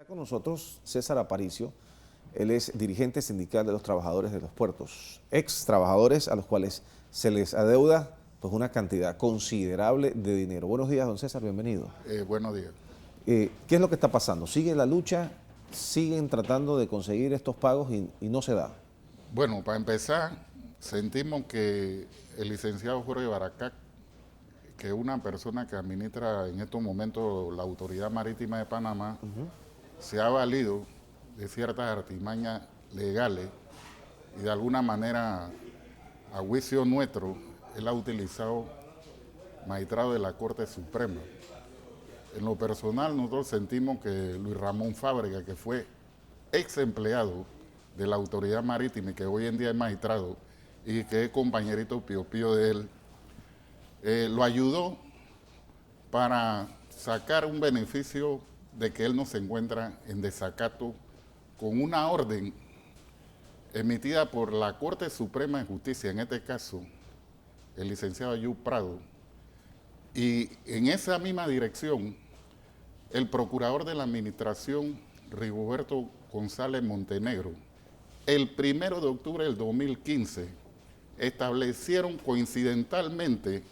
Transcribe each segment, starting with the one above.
Con nosotros César Aparicio, él es dirigente sindical de los trabajadores de los puertos, ex trabajadores a los cuales se les adeuda pues una cantidad considerable de dinero. Buenos días, don César, bienvenido. Buenos días. ¿Qué es lo que está pasando? ¿Sigue la lucha? ¿Siguen tratando de conseguir estos pagos y no se da? Bueno, para empezar, sentimos que el licenciado Jorge Baracac, que es una persona que administra en estos momentos la Autoridad Marítima de Panamá, se ha valido de ciertas artimañas legales y de alguna manera, a juicio nuestro, él ha utilizado magistrado de la Corte Suprema. En lo personal, nosotros sentimos que Luis Ramón Fábrega, que fue ex empleado de la Autoridad Marítima y que hoy en día es magistrado y que es compañerito pío pío de él, lo ayudó para sacar un beneficio de que él no se encuentra en desacato con una orden emitida por la Corte Suprema de Justicia, en este caso el licenciado Ayub Prado, y en esa misma dirección el procurador de la administración, Rigoberto González Montenegro, el 1 de octubre del 2015, establecieron coincidentalmente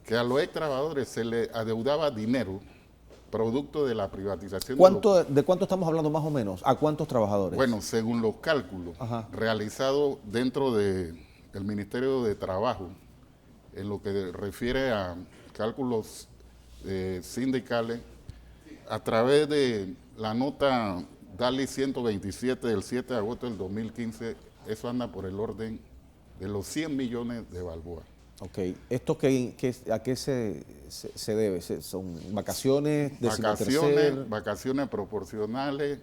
que a los ex trabajadores se les adeudaba dinero producto de la privatización. ¿De cuánto estamos hablando más o menos? ¿A cuántos trabajadores? Bueno, según los cálculos realizados dentro del Ministerio de Trabajo, en lo que refiere a cálculos sindicales, a través de la nota DALI 127 del 7 de agosto del 2015, eso anda por el orden de los 100 millones de balboas. Ok, ¿esto a qué se debe? ¿Son vacaciones? Vacaciones proporcionales,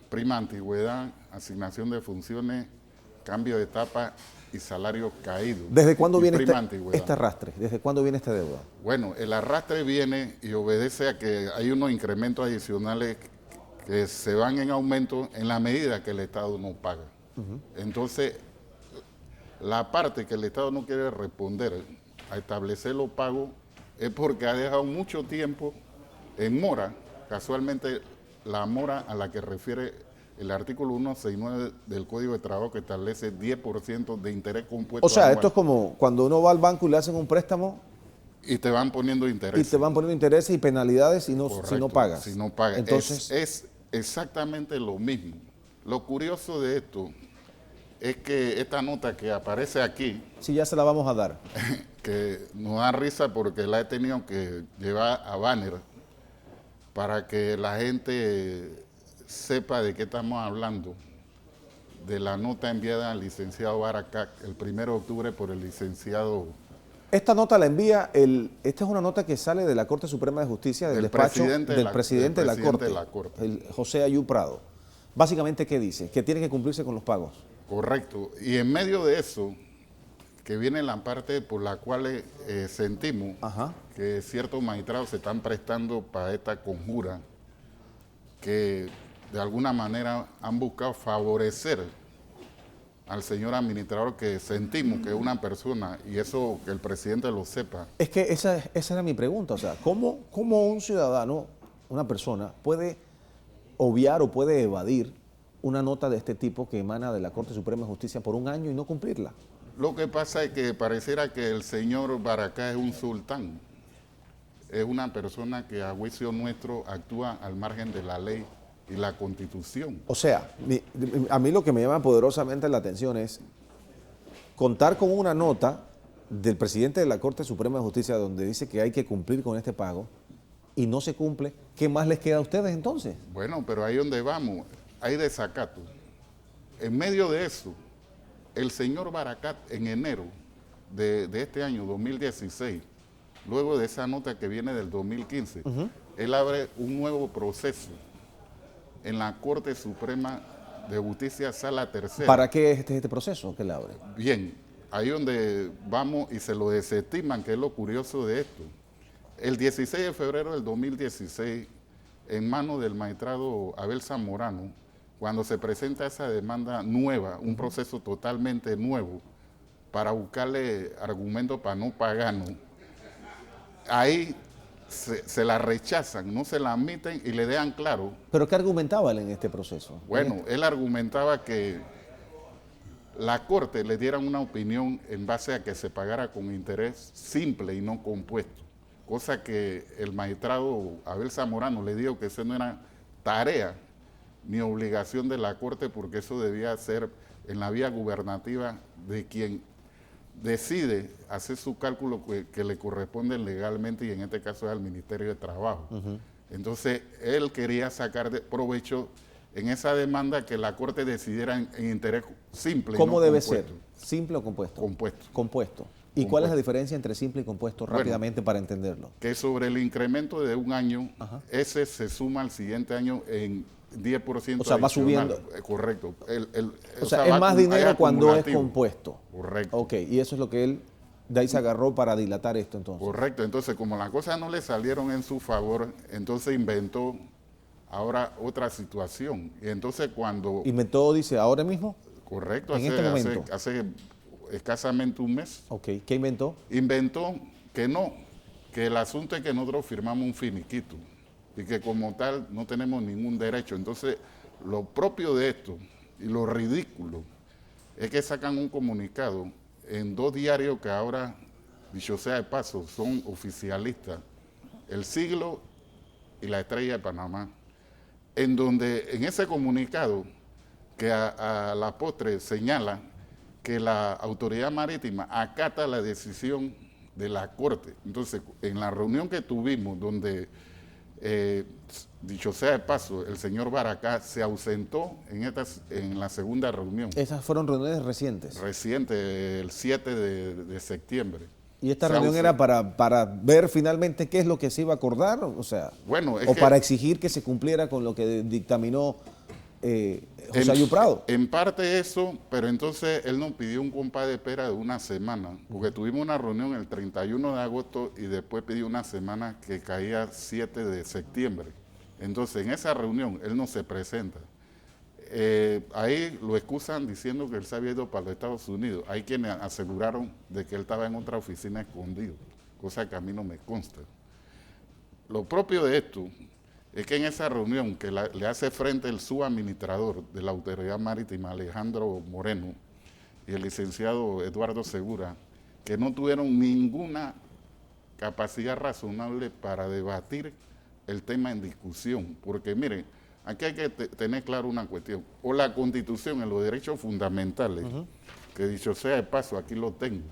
prima antigüedad, asignación de funciones, cambio de etapa y salario caído. ¿Desde cuándo viene este arrastre? ¿Desde cuándo viene esta deuda? Bueno, el arrastre viene y obedece a que hay unos incrementos adicionales que se van en aumento en la medida que el Estado no paga. Entonces, la parte que el Estado no quiere responder a establecer los pagos es porque ha dejado mucho tiempo en mora, casualmente la mora a la que refiere el artículo 169 del Código de Trabajo, que establece 10% de interés compuesto. O sea, anual. Esto es como cuando uno va al banco y le hacen un préstamo. Y te van poniendo intereses. Y te van poniendo intereses y penalidades si no pagas. Si no pagas. Entonces, es exactamente lo mismo. Lo curioso de esto es que esta nota que aparece aquí... Sí, ya se la vamos a dar. Que nos da risa porque la he tenido que llevar a banner para que la gente sepa de qué estamos hablando, de la nota enviada al licenciado Baracac el 1 de octubre por el licenciado... Esta nota la envía, esta es una nota que sale de la Corte Suprema de Justicia, del despacho del presidente de la Corte, el José Ayub Prado. Básicamente, ¿qué dice? Que tiene que cumplirse con los pagos. Correcto. Y en medio de eso, que viene la parte por la cual sentimos que ciertos magistrados se están prestando para esta conjura, que de alguna manera han buscado favorecer al señor administrador, que sentimos que es una persona, y eso que el presidente lo sepa. Es que esa era mi pregunta, o sea, ¿cómo un ciudadano, una persona, puede obviar o puede evadir una nota de este tipo que emana de la Corte Suprema de Justicia por un año y no cumplirla? Lo que pasa es que pareciera que el señor Baracac es un sultán, es una persona que a juicio nuestro actúa al margen de la ley y la Constitución. O sea, a mí lo que me llama poderosamente la atención es contar con una nota del presidente de la Corte Suprema de Justicia donde dice que hay que cumplir con este pago y no se cumple. ¿Qué más les queda a ustedes entonces? Bueno, pero ahí donde vamos, hay desacato. En medio de eso, el señor Baracac en enero de este año 2016, luego de esa nota que viene del 2015, él abre un nuevo proceso en la Corte Suprema de Justicia, Sala Tercera. ¿Para qué es este proceso que le abre? Bien, ahí donde vamos y se lo desestiman, que es lo curioso de esto. El 16 de febrero del 2016, en manos del magistrado Abel Zamorano, cuando se presenta esa demanda nueva, un proceso totalmente nuevo, para buscarle argumentos para no pagarnos, ahí se la rechazan, no se la admiten y le dejan claro. ¿Pero qué argumentaba él en este proceso? Bueno, él argumentaba que la Corte le diera una opinión en base a que se pagara con interés simple y no compuesto, cosa que el magistrado Abel Zamorano le dijo que eso no era tarea ni obligación de la Corte, porque eso debía ser en la vía gubernativa de quien decide hacer su cálculo que le corresponde legalmente, y en este caso es al Ministerio de Trabajo. Entonces, él quería sacar de provecho en esa demanda que la Corte decidiera en interés simple. ¿Cómo y no debe compuesto. ser? ¿Simple o compuesto? Compuesto. Compuesto. ¿Y cuál es la diferencia entre simple y compuesto rápidamente para entenderlo? Que sobre el incremento de un año, ese se suma al siguiente año en 10%. O sea, va adicional. subiendo. Correcto. O sea, es más dinero cuando es compuesto. Correcto. Ok, y eso es lo que él de ahí se agarró para dilatar esto entonces. Correcto. Entonces, como las cosas no le salieron en su favor, entonces inventó ahora otra situación. Y entonces cuando... ¿Inventó, dice, ahora mismo? Correcto. En este momento. Hace escasamente un mes. Ok, ¿qué inventó? Inventó que el asunto es que nosotros firmamos un finiquito y que como tal no tenemos ningún derecho. Entonces, lo propio de esto y lo ridículo es que sacan un comunicado en 2 diarios que ahora, dicho sea de paso, son oficialistas, El Siglo y La Estrella de Panamá, en donde en ese comunicado que a la postre señala que la autoridad marítima acata la decisión de la Corte. Entonces, en la reunión que tuvimos, donde, dicho sea de paso, el señor Baracá se ausentó en la segunda reunión. Esas fueron reuniones recientes. Reciente, el 7 de septiembre. ¿Y esta reunión era para ver finalmente qué es lo que se iba a acordar? O sea, bueno, para exigir que se cumpliera con lo que dictaminó José Ayu Prado. En parte eso, pero entonces él nos pidió un compás de espera de una semana, porque tuvimos una reunión el 31 de agosto y después pidió una semana que caía 7 de septiembre. Entonces, en esa reunión él no se presenta. Ahí lo excusan diciendo que él se había ido para los Estados Unidos. Hay quienes aseguraron de que él estaba en otra oficina escondido, cosa que a mí no me consta. Lo propio de esto es que en esa reunión que le hace frente el subadministrador de la Autoridad Marítima, Alejandro Moreno, y el licenciado Eduardo Segura, que no tuvieron ninguna capacidad razonable para debatir el tema en discusión. Porque miren, aquí hay que tener claro una cuestión. O la Constitución en los derechos fundamentales, que dicho sea de paso, aquí lo tengo,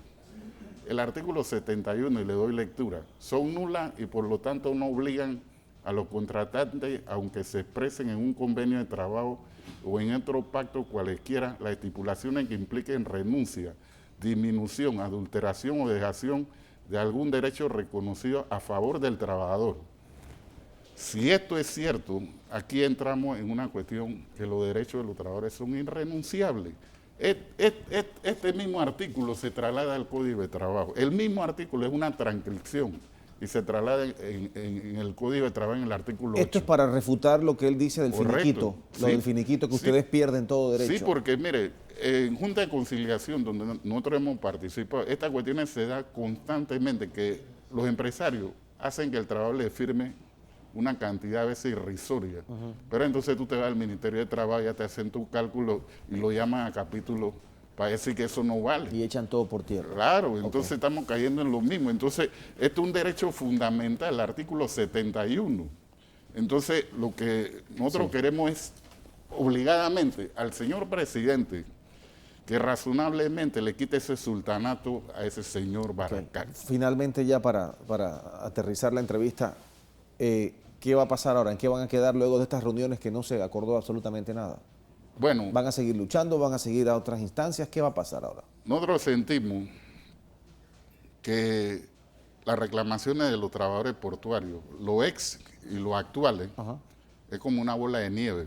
el artículo 71, y le doy lectura, son nulas y por lo tanto no obligan a los contratantes, aunque se expresen en un convenio de trabajo o en otro pacto cualesquiera, las estipulaciones que impliquen renuncia, disminución, adulteración o dejación de algún derecho reconocido a favor del trabajador. Si esto es cierto, aquí entramos en una cuestión que los derechos de los trabajadores son irrenunciables. Este mismo artículo se traslada al Código de Trabajo. El mismo artículo es una transcripción y se traslada en el Código de Trabajo en el artículo 8. Esto es para refutar lo que él dice del finiquito, sí, lo del finiquito que ustedes pierden todo derecho. Sí, porque mire, en Junta de Conciliación, donde nosotros hemos participado, estas cuestiones se da constantemente, que los empresarios hacen que el trabajador le firme una cantidad a veces irrisoria. Pero entonces tú te vas al Ministerio de Trabajo, ya te hacen tu cálculo y lo llaman a capítulo para decir que eso no vale. Y echan todo por tierra. Claro, entonces estamos cayendo en lo mismo. Entonces, esto es un derecho fundamental, el artículo 71. Entonces, lo que nosotros queremos es, obligadamente, al señor presidente, que razonablemente le quite ese sultanato a ese señor Baracá. Finalmente, ya para aterrizar la entrevista, ¿qué va a pasar ahora? ¿En qué van a quedar luego de estas reuniones que no se acordó absolutamente nada? Bueno, ¿Van a seguir luchando? ¿Van a seguir a otras instancias? ¿Qué va a pasar ahora? Nosotros sentimos que las reclamaciones de los trabajadores portuarios, los ex y los actuales, es como una bola de nieve,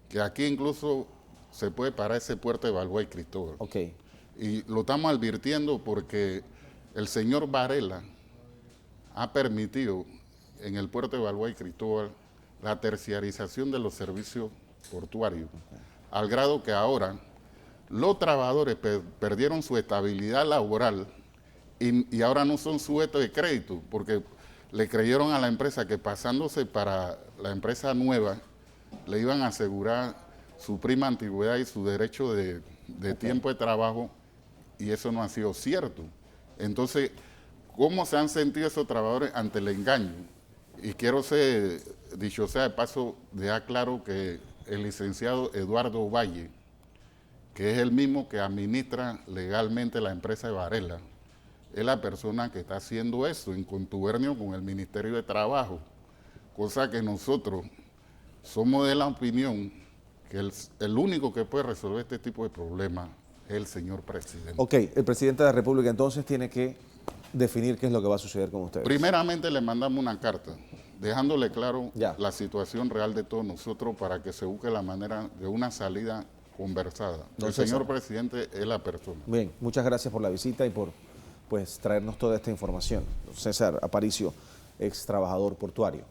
que aquí incluso se puede parar ese puerto de Balboa y Cristóbal. Y lo estamos advirtiendo porque el señor Varela ha permitido en el puerto de Balboa y Cristóbal la terciarización de los servicios portuarios, al grado que ahora los trabajadores perdieron su estabilidad laboral y ahora no son sujetos de crédito, porque le creyeron a la empresa que pasándose para la empresa nueva, le iban a asegurar su prima antigüedad y su derecho de tiempo de trabajo, y eso no ha sido cierto. Entonces, ¿cómo se han sentido esos trabajadores ante el engaño? Y quiero ser, dicho sea de paso, dejar claro que el licenciado Eduardo Valle, que es el mismo que administra legalmente la empresa de Varela, es la persona que está haciendo eso en contubernio con el Ministerio de Trabajo, cosa que nosotros somos de la opinión que el único que puede resolver este tipo de problemas es el señor presidente. Ok, el presidente de la República entonces tiene que definir qué es lo que va a suceder con ustedes. Primeramente le mandamos una carta, dejándole claro Ya. la situación real de todos nosotros para que se busque la manera de una salida conversada. Don El César. señor presidente es la persona. Bien, muchas gracias por la visita y por traernos toda esta información. César Aparicio, ex trabajador portuario.